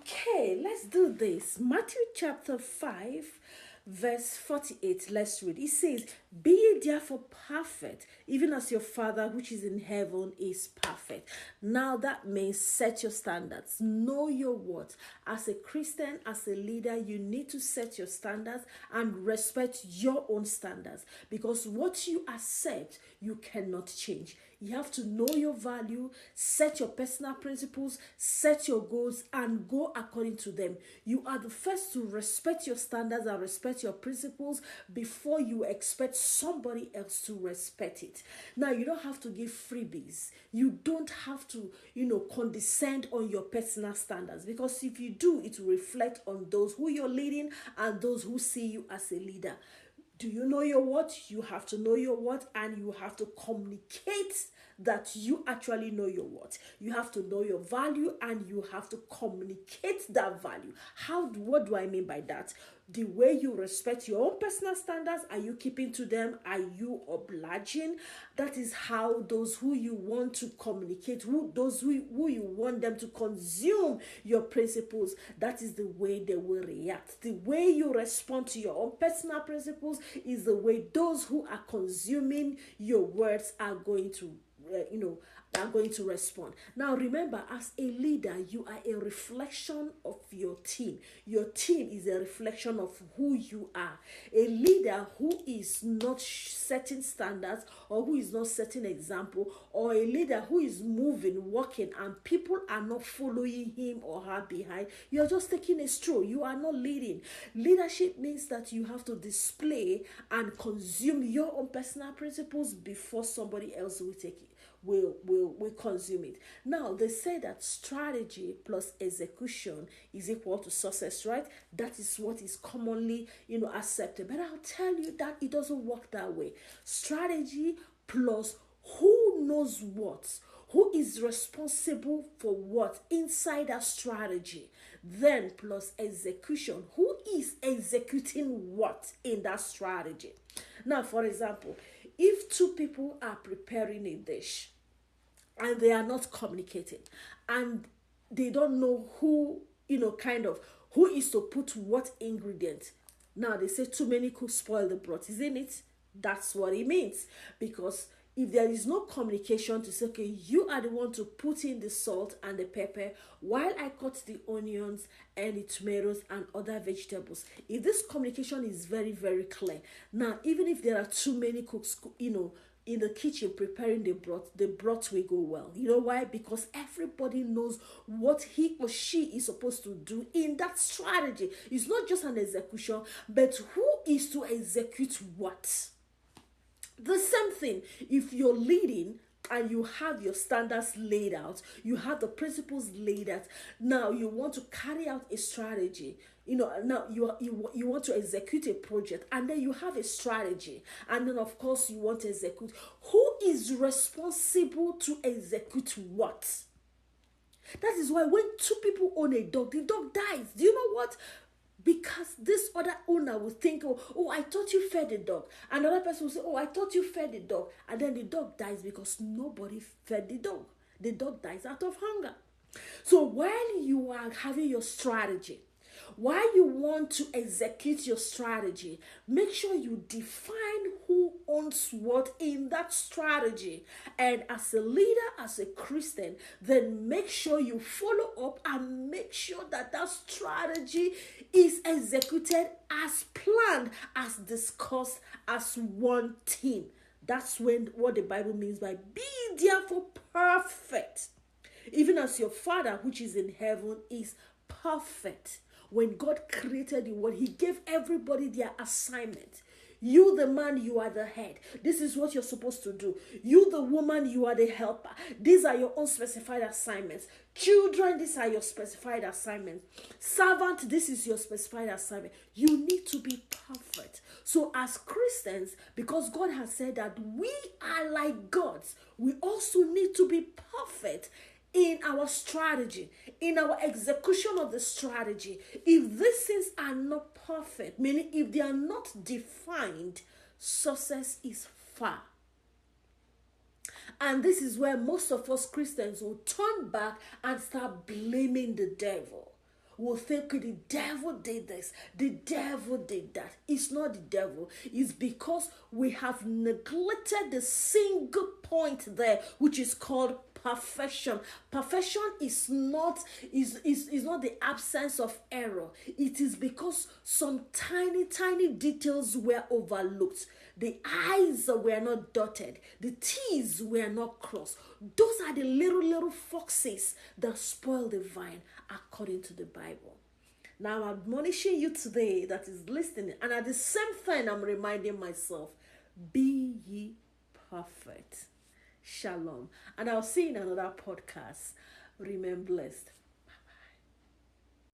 Okay, let's do this. Matthew chapter 5, verse 48. Let's read. It says, "Be ye therefore perfect, even as your Father which is in heaven is perfect." Now that means set your standards. Know your worth. As a Christian, as a leader, you need to set your standards and respect your own standards, because what you accept, you cannot change. You have to know your value, set your personal principles, set your goals, and go according to them. You are the first to respect your standards and respect your principles before you expect somebody else to respect it. Now, you don't have to give freebies. You don't have to, condescend on your personal standards, because if you do, it will reflect on those who you're leading and those who see you as a leader. Do you know your what? You have to know your what, and you have to communicate that you actually know your what. You have to know your value, and you have to communicate that value. What do I mean by that? The way you respect your own personal standards, are you keeping to them? Are you obliging? That is how those who you want to communicate, who you want them to consume your principles, that is the way they will react. The way you respond to your own personal principles is the way those who are consuming your words are going to are going to respond. Now remember, as a leader, you are a reflection of your team. Your team is a reflection of who you are. A leader who is not setting standards, or who is not setting example, or a leader who is moving, walking, and people are not following him or her behind, you're just taking a stroll. You are not leading. Leadership means that you have to display and consume your own personal principles before somebody else will take it, will consume it. Now they say that strategy plus execution is equal to success, right? That is what is commonly accepted. But I'll tell you that it doesn't work that way. Strategy plus who knows what, who is responsible for what inside that strategy, then plus execution, who is executing what in that strategy. Now, for example, if two people are preparing a dish and they are not communicating, and they don't know who, who is to put what ingredient. Now they say too many cooks spoil the broth, isn't it? That's what it means. Because if there is no communication to say, okay, you are the one to put in the salt and the pepper while I cut the onions and the tomatoes and other vegetables. If this communication is very, very clear, now even if there are too many cooks, in the kitchen preparing the broth will go well. You know why? Because everybody knows what he or she is supposed to do in that strategy. It's not just an execution, but who is to execute what. The same thing, if you're leading and you have your standards laid out, you have the principles laid out, now you want to carry out a strategy, now you want to execute a project, and then you have a strategy, and then of course you want to execute. Who is responsible to execute what? That is why when two people own a dog, the dog dies. Do you know what? Because this other owner will think, oh, I thought you fed the dog. Another person will say, oh, I thought you fed the dog. And then the dog dies because nobody fed the dog. The dog dies out of hunger. So while you are having your strategy, while you want to execute your strategy, make sure you define who owns what in that strategy. And as a leader, as a Christian, then make sure you follow up and make sure that that strategy is executed as planned, as discussed, as one team. That's what the Bible means by be therefore perfect, even as your Father which is in heaven is perfect. When God created the world, he gave everybody their assignment. You, the man, you are the head. This is what you're supposed to do. You, the woman, you are the helper. These are your own specified assignments. Children, these are your specified assignments. Servant, this is your specified assignment. You need to be perfect. So as Christians, because God has said that we are like gods, we also need to be perfect in our strategy, in our execution of the strategy. If these things are not perfect, meaning if they are not defined, success is far. And this is where most of us Christians will turn back and start blaming the devil. will think, okay, the devil did this, the devil did that. It's not the devil. It's because we have neglected the single point there, which is called perfection. Perfection is not the absence of error. It is because some tiny details were overlooked. The I's were not dotted, the T's were not crossed. Those are the little foxes that spoil the vine, according to the Bible. Now I'm admonishing you today that is listening, and at the same time I'm reminding myself, be ye perfect. Shalom. And I'll see you in another podcast. Remain blessed.